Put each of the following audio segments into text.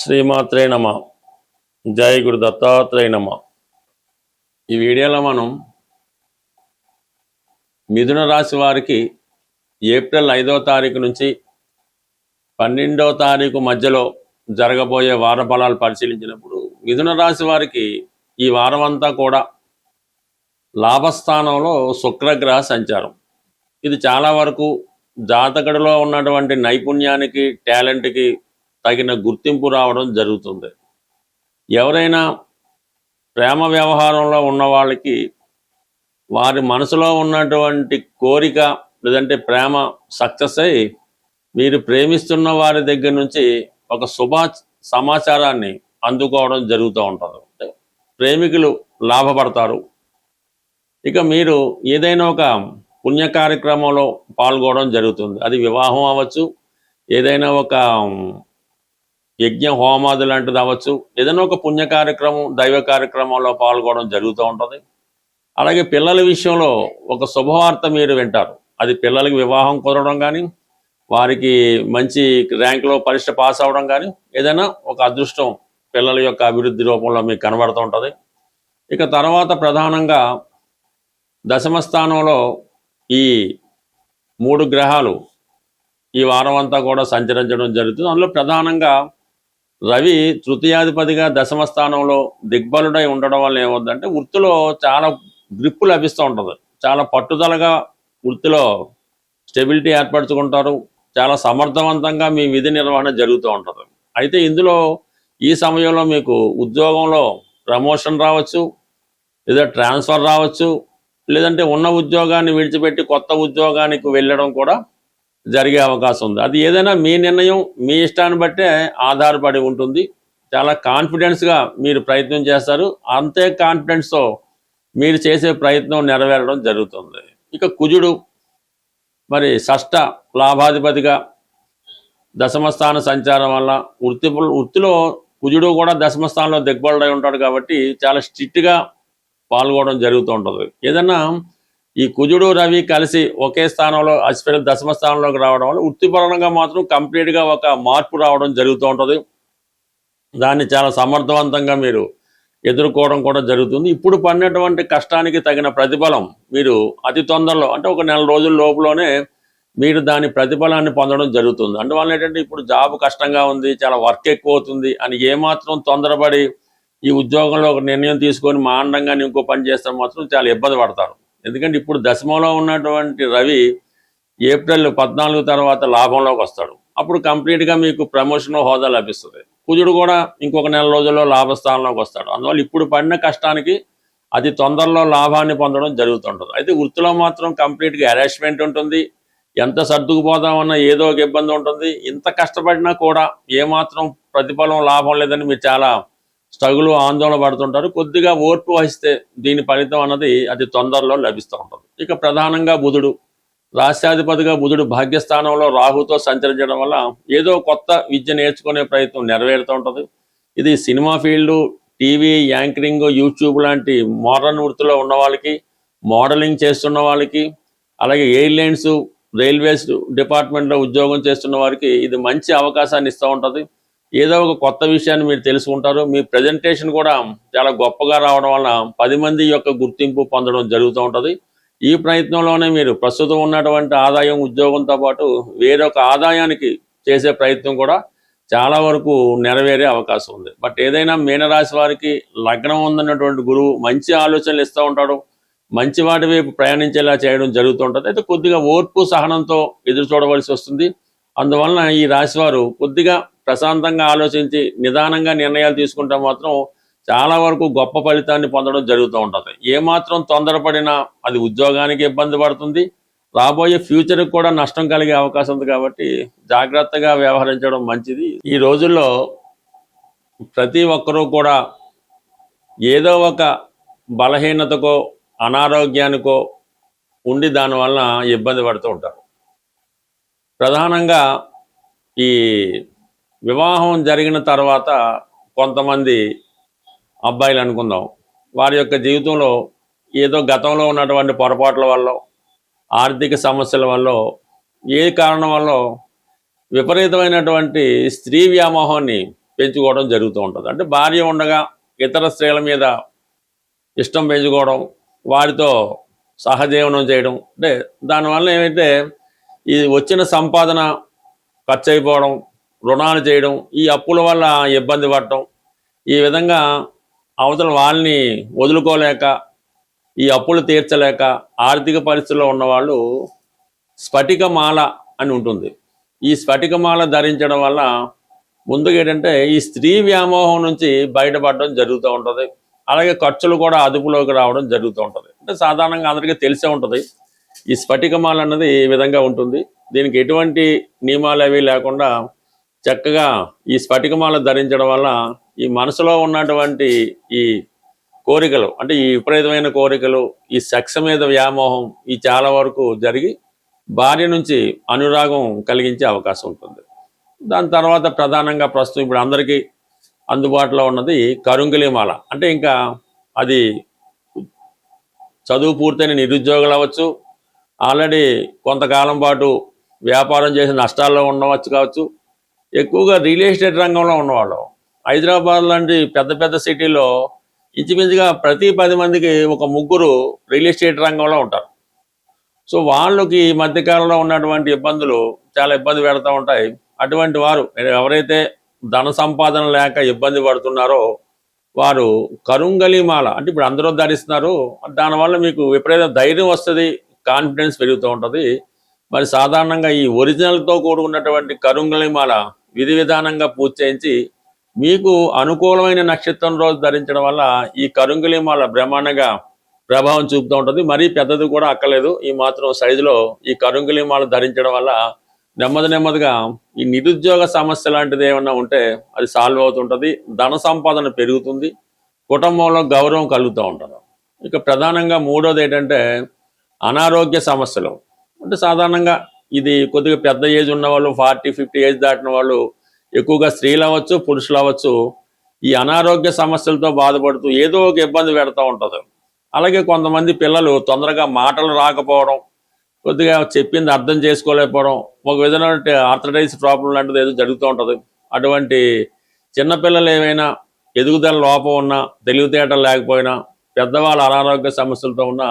శ్రీమాత్రే నమ. జై గురు దత్తాత్రేయ నమ. ఈ వీడియోలో మనం మిథున రాశి వారికి ఏప్రిల్ 5వ తారీఖు నుంచి 12వ తారీఖు మధ్యలో జరగబోయే వార ఫలాలు పరిశీలించినప్పుడు మిథున రాశి వారికి ఈ వారం అంతా కూడా లాభస్థానంలో శుక్రగ్రహ సంచారం. ఇది చాలా వరకు జాతకుడిలో ఉన్నటువంటి నైపుణ్యానికి, టాలెంట్కి తగిన గుర్తింపు రావడం జరుగుతుంది. ఎవరైనా ప్రేమ వ్యవహారంలో ఉన్న వాళ్ళకి వారి మనసులో ఉన్నటువంటి కోరిక లేదంటే ప్రేమ సక్సెస్ అయ్యి మీరు ప్రేమిస్తున్న వారి దగ్గర నుంచి ఒక సమాచారాన్ని అందుకోవడం జరుగుతూ ఉంటుంది. ప్రేమికులు లాభపడతారు. ఇక మీరు ఏదైనా ఒక పుణ్య కార్యక్రమంలో పాల్గొనడం జరుగుతుంది. అది వివాహం అవ్వచ్చు, ఏదైనా ఒక యజ్ఞ హోమాది లాంటిది అవ్వచ్చు, ఏదైనా ఒక పుణ్య కార్యక్రమం, దైవ కార్యక్రమంలో పాల్గొనడం జరుగుతూ ఉంటుంది. అలాగే పిల్లల విషయంలో ఒక శుభవార్త మీరు వింటారు. అది పిల్లలకి వివాహం కుదరడం కానీ, వారికి మంచి ర్యాంకులో పరీక్ష పాస్ అవ్వడం కానీ, ఏదైనా ఒక అదృష్టం పిల్లల యొక్క అభివృద్ధి రూపంలో మీకు కనబడుతూ ఉంటుంది. ఇక తర్వాత ప్రధానంగా దశమ స్థానంలో ఈ 3 గ్రహాలు ఈ వారం అంతా కూడా సంచరించడం జరుగుతుంది. అందులో ప్రధానంగా రవి తృతీయాధిపతిగా దశమ స్థానంలో దిగ్బలుడై ఉండడం వల్ల ఏమవుతుందంటే వృత్తిలో చాలా గ్రిప్పు లభిస్తూ ఉంటుంది. చాలా పట్టుదలగా వృత్తిలో స్టెబిలిటీ ఏర్పరచుకుంటారు. చాలా సమర్థవంతంగా మీ విధి నిర్వహణ జరుగుతూ ఉంటుంది. అయితే ఇందులో ఈ సమయంలో మీకు ఉద్యోగంలో ప్రమోషన్ రావచ్చు, లేదా ట్రాన్స్ఫర్ రావచ్చు, లేదంటే ఉన్న ఉద్యోగాన్ని విడిచిపెట్టి కొత్త ఉద్యోగానికి వెళ్ళడం కూడా జరిగే అవకాశం ఉంది. అది ఏదైనా మీ నిర్ణయం, మీ ఇష్టాన్ని బట్టే ఆధారపడి ఉంటుంది. చాలా కాన్ఫిడెన్స్గా మీరు ప్రయత్నం చేస్తారు. అంతే కాన్ఫిడెన్స్తో మీరు చేసే ప్రయత్నం నెరవేరడం జరుగుతుంది. ఇక కుజుడు మరి షష్ఠ లాభాధిపతిగా దశమస్థాన సంచారం వల్ల వృత్తిలో కుజుడు కూడా దశమస్థానంలో దిగ్బలుడై ఉంటాడు కాబట్టి చాలా స్ట్రిక్ట్గా పాల్గొనడం జరుగుతూ ఉంటుంది. ఏదన్నా ఈ కుజుడు రవి కలిసి ఒకే స్థానంలో అస్పెషల్ దశమ స్థానంలోకి రావడం వల్ల వృత్తిపరంగా మాత్రం కంప్లీట్గా ఒక మార్పు రావడం జరుగుతూ ఉంటుంది. దాన్ని చాలా సమర్థవంతంగా మీరు ఎదుర్కోవడం కూడా జరుగుతుంది. ఇప్పుడు పడినటువంటి కష్టానికి తగిన ప్రతిఫలం మీరు అతి తొందరలో, అంటే ఒక నెల రోజుల లోపులోనే మీరు దాని ప్రతిఫలాన్ని పొందడం జరుగుతుంది. అందువల్ల ఏంటంటే ఇప్పుడు జాబ్ కష్టంగా ఉంది, చాలా వర్క్ ఎక్కువ అవుతుంది అని ఏమాత్రం తొందరపడి ఈ ఉద్యోగంలో ఒక నిర్ణయం తీసుకొని మాండంగా ఇంకో పని చేస్తే మాత్రం చాలా ఇబ్బంది పడతారు. ఎందుకంటే ఇప్పుడు దశమంలో ఉన్నటువంటి రవి ఏప్రిల్ 14 తర్వాత లాభంలోకి వస్తాడు. అప్పుడు కంప్లీట్గా మీకు ప్రమోషన్ హోదా లభిస్తుంది. కుజుడు కూడా ఇంకొక నెల రోజుల్లో లాభస్థానంలోకి వస్తాడు. అందువల్ల ఇప్పుడు పడిన కష్టానికి అతి తొందరలో లాభాన్ని పొందడం జరుగుతుంటుంది. అయితే వృత్తిలో మాత్రం కంప్లీట్గా హెరాస్మెంట్ ఉంటుంది. ఎంత సర్దుకుపోదామన్నా ఏదో ఒక ఇబ్బంది ఉంటుంది. ఇంత కష్టపడినా కూడా ఏమాత్రం ప్రతిఫలం లాభం లేదని మీరు చాలా స్ట్రగుల్, ఆందోళన పడుతుంటారు. కొద్దిగా ఓర్పు వహిస్తే దీని ఫలితం అన్నది అతి తొందరలో లభిస్తూ ఉంటుంది. ఇక ప్రధానంగా బుధుడు రాష్ట్రాధిపతిగా బుధుడు భాగ్యస్థానంలో రాహుతో సంచరించడం వల్ల ఏదో కొత్త విద్య నేర్చుకునే ప్రయత్నం నెరవేరుతూ ఉంటుంది. ఇది cinema field, TV anchoring, YouTube లాంటి మోడర్న్ వృత్తిలో ఉన్న వాళ్ళకి, మోడలింగ్ చేస్తున్న వాళ్ళకి, అలాగే ఎయిర్లైన్స్, రైల్వేస్ డిపార్ట్మెంట్లో ఉద్యోగం చేస్తున్న వారికి ఇది మంచి అవకాశాన్ని ఇస్తూ ఉంటుంది. ఏదో ఒక కొత్త విషయాన్ని మీరు తెలుసుకుంటారు. మీ ప్రజెంటేషన్ కూడా చాలా గొప్పగా రావడం వల్ల 10 మంది యొక్క గుర్తింపు పొందడం జరుగుతూ ఉంటుంది. ఈ ప్రయత్నంలోనే మీరు ప్రస్తుతం ఉన్నటువంటి ఆదాయం, ఉద్యోగంతో పాటు వేరొక ఆదాయానికి చేసే ప్రయత్నం కూడా చాలా వరకు నెరవేరే అవకాశం ఉంది. బట్ ఏదైనా మీనరాశి వారికి లగ్నం ఉందన్నటువంటి గురువు మంచి ఆలోచనలు ఇస్తూ ఉంటాడు. మంచి వాటి వైపు ప్రయాణించేలా చేయడం జరుగుతూ ఉంటుంది. అయితే కొద్దిగా ఓర్పు, సహనంతో ఎదురు చూడవలసి వస్తుంది. అందువలన ఈ రాశివారు కొద్దిగా ప్రశాంతంగా ఆలోచించి నిదానంగా నిర్ణయాలు తీసుకుంటే మాత్రం చాలా వరకు గొప్ప ఫలితాన్ని పొందడం జరుగుతూ ఉంటుంది. ఏమాత్రం తొందరపడినా అది ఉద్యోగానికి ఇబ్బంది పడుతుంది, రాబోయే ఫ్యూచర్కి కూడా నష్టం కలిగే అవకాశం ఉంది. కాబట్టి జాగ్రత్తగా వ్యవహరించడం మంచిది. ఈ రోజుల్లో ప్రతి ఒక్కరూ కూడా ఏదో ఒక బలహీనతకో, అనారోగ్యానికో ఉండి దానివల్ల ఇబ్బంది పడుతూ ఉంటారు. ప్రధానంగా ఈ వివాహం జరిగిన తర్వాత కొంతమంది అబ్బాయిలు అనుకుందాం, వారి యొక్క జీవితంలో ఏదో గతంలో ఉన్నటువంటి పొరపాట్ల వల్ల, ఆర్థిక సమస్యల వల్ల, ఏ కారణం వల్ల విపరీతమైనటువంటి స్త్రీ వ్యామోహాన్ని పెంచుకోవడం జరుగుతూ ఉంటుంది. అంటే భార్య ఉండగా ఇతర స్త్రీల మీద ఇష్టం పెంచుకోవడం, వారితో సహజీవనం చేయడం, అంటే దానివల్ల ఏమైతే ఈ వచ్చిన సంపాదన ఖర్చు అయిపోవడం, రుణాలు చేయడం, ఈ అప్పుల వల్ల ఇబ్బంది పడటం, ఈ విధంగా అవతల వాళ్ళని వదులుకోలేక, ఈ అప్పులు తీర్చలేక ఆర్థిక పరిస్థితుల్లో ఉన్నవాళ్ళు స్ఫటికమాల అని ఉంటుంది. ఈ స్ఫటికమాల ధరించడం వల్ల ముందుగా ఏంటంటే ఈ స్త్రీ వ్యామోహం నుంచి బయటపడడం జరుగుతూ ఉంటుంది. అలాగే ఖర్చులు కూడా అదుపులోకి రావడం జరుగుతూ ఉంటుంది. అంటే సాధారణంగా అందరికీ తెలిసే ఉంటుంది ఈ స్ఫటికమాల అన్నది ఈ విధంగా ఉంటుంది. దీనికి ఎటువంటి నియమాలు అవి లేకుండా చక్కగా ఈ స్ఫటికమాల ధరించడం వల్ల ఈ మనసులో ఉన్నటువంటి ఈ కోరికలు, అంటే ఈ విపరీతమైన కోరికలు, ఈ సెక్స్ మీద వ్యామోహం, ఈ చాలా వరకు జరిగి భార్య నుంచి అనురాగం కలిగించే అవకాశం ఉంటుంది. దాని తర్వాత ప్రధానంగా ప్రస్తుతం ఇప్పుడు అందరికీ అందుబాటులో ఉన్నది కరుంగిలి మాల. అంటే ఇంకా అది చదువు పూర్తయిన నిరుద్యోగులు అవ్వచ్చు, ఆల్రెడీ కొంతకాలం పాటు వ్యాపారం చేసి నష్టాల్లో ఉండవచ్చు కావచ్చు, ఎక్కువగా రియల్ ఎస్టేట్ రంగంలో ఉన్నవాళ్ళు. హైదరాబాద్ లాంటి పెద్ద పెద్ద సిటీలో ఇంచుమించుగా ప్రతి 10 మందికి ఒక ముగ్గురు రియల్ ఎస్టేట్ రంగంలో ఉంటారు. సో వాళ్ళకి ఈ మధ్యకాలంలో ఉన్నటువంటి ఇబ్బందులు చాలా ఇబ్బంది పెడతా ఉంటాయి. అటువంటి వారు ఎవరైతే ధన సంపాదన లేక ఇబ్బంది పడుతున్నారో వారు కరుంగలి మాల, అంటే ఇప్పుడు అందరూ ధరిస్తున్నారు, దానివల్ల మీకు విపరీత ధైర్యం వస్తుంది, కాన్ఫిడెన్స్ పెరుగుతూ ఉంటుంది. మరి సాధారణంగా ఈ ఒరిజినల్తో కూడుకున్నటువంటి కరుంగలి మాల విధి విధానంగా పూజ చేయించి మీకు అనుకూలమైన నక్షత్రం రోజు ధరించడం వల్ల ఈ కరుంగలి మాల బ్రహ్మాండంగా ప్రభావం చూపుతూ ఉంటుంది. మరీ పెద్దది కూడా అక్కర్లేదు, ఈ మాత్రం సైజులో ఈ కరుంగలి మాల ధరించడం వల్ల నెమ్మదిగా ఈ నిరుద్యోగ సమస్య లాంటిది ఏమన్నా ఉంటే అది సాల్వ్ అవుతుంటుంది, ధన సంపాదన పెరుగుతుంది, కుటుంబంలో గౌరవం కలుగుతూ ఉంటుంది. ఇక ప్రధానంగా మూడోది ఏంటంటే అనారోగ్య సమస్యలు. అంటే సాధారణంగా ఇది కొద్దిగా పెద్ద ఏజ్ ఉన్న వాళ్ళు, 40-50 ఏజ్ దాటిన వాళ్ళు, ఎక్కువగా స్త్రీలు అవ్వచ్చు పురుషులు అవ్వచ్చు, ఈ అనారోగ్య సమస్యలతో బాధపడుతూ ఏదో ఒక ఇబ్బంది పెడతా ఉంటుంది. అలాగే కొంతమంది పిల్లలు తొందరగా మాటలు రాకపోవడం, కొద్దిగా చెప్పింది అర్థం చేసుకోలేకపోవడం, ఒక విధమైన ఆర్థరైటిస్ ప్రాబ్లం లాంటిది ఏదో జరుగుతూ ఉంటుంది. అటువంటి చిన్నపిల్లలు ఏమైనా ఎదుగుదల లోపం ఉన్నా, తెలివితేటలు లేకపోయినా, పెద్దవాళ్ళ అనారోగ్య సమస్యలతో ఉన్న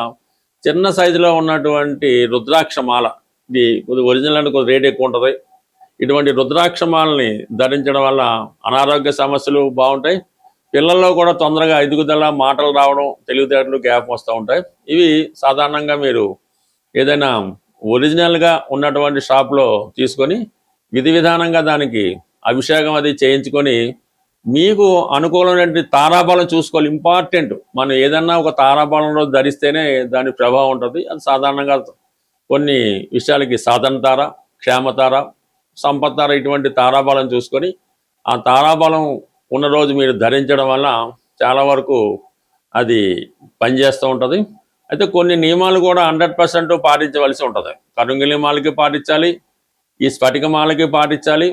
చిన్న సైజులో ఉన్నటువంటి రుద్రాక్షమాల, ఇది కొద్దిగా ఒరిజినల్ అంటే కొద్దిగా రేట్ ఎక్కువ ఉంటుంది. ఇటువంటి రుద్రాక్షమాలని ధరించడం వల్ల అనారోగ్య సమస్యలు బాగుంటాయి, పిల్లల్లో కూడా తొందరగా ఎదుగుదల, మాటలు రావడం, తెలివితేటలు గ్యాప్ వస్తూ ఉంటాయి. ఇవి సాధారణంగా మీరు ఏదైనా ఒరిజినల్గా ఉన్నటువంటి షాప్లో తీసుకొని విధి విధానంగా దానికి అభిషేకం అది చేయించుకొని మీకు అనుకూలమైన తారాబలం చూసుకోవాలి. ఇంపార్టెంట్, మనం ఏదన్నా ఒక తారాబలం రోజు ధరిస్తేనే దాని ప్రభావం ఉంటుంది. అది సాధారణంగా కొన్ని విషయాలకి సాధన తార, క్షేమతార, సంపత్తార, ఇటువంటి తారాబలం చూసుకొని ఆ తారాబలం ఉన్న రోజు మీరు ధరించడం వల్ల చాలా వరకు అది పనిచేస్తూ ఉంటుంది. అయితే కొన్ని నియమాలు కూడా 100% పాటించవలసి ఉంటుంది. కరుంగిలి మాలకి పాటించాలి, ఈ స్ఫటికమాలకి పాటించాలి,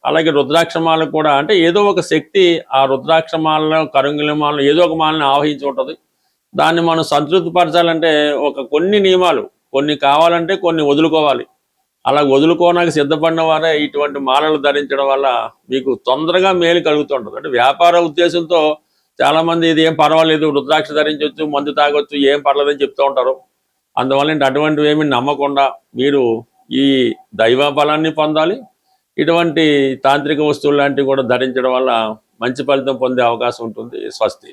అలాగే రుద్రాక్షమాలకు కూడా. అంటే ఏదో ఒక శక్తి ఆ రుద్రాక్షమాలను, కరుంగిలి మాలను, ఏదో ఒక మాలని ఆవహించి ఉంటుంది. దాన్ని మనం సంతృప్తిపరచాలంటే కొన్ని నియమాలు, కొన్ని కావాలంటే కొన్ని వదులుకోవాలి. అలా వదులుకోవడానికి సిద్ధపడిన వారే ఇటువంటి మాలలు ధరించడం వల్ల మీకు తొందరగా మేలు కలుగుతుంటుంది. అంటే వ్యాపార ఉద్దేశంతో చాలామంది ఇది ఏం పర్వాలేదు, రుద్రాక్ష ధరించవచ్చు, మందు తాగొచ్చు, ఏం పర్లేదని చెప్తూ ఉంటారు. అందువల్ల అటువంటివి ఏమి నమ్మకుండా మీరు ఈ దైవ బలాన్ని పొందాలి. ఇటువంటి తాంత్రిక వస్తువులు లాంటివి కూడా ధరించడం వల్ల మంచి ఫలితం పొందే అవకాశం ఉంటుంది. స్వస్తి.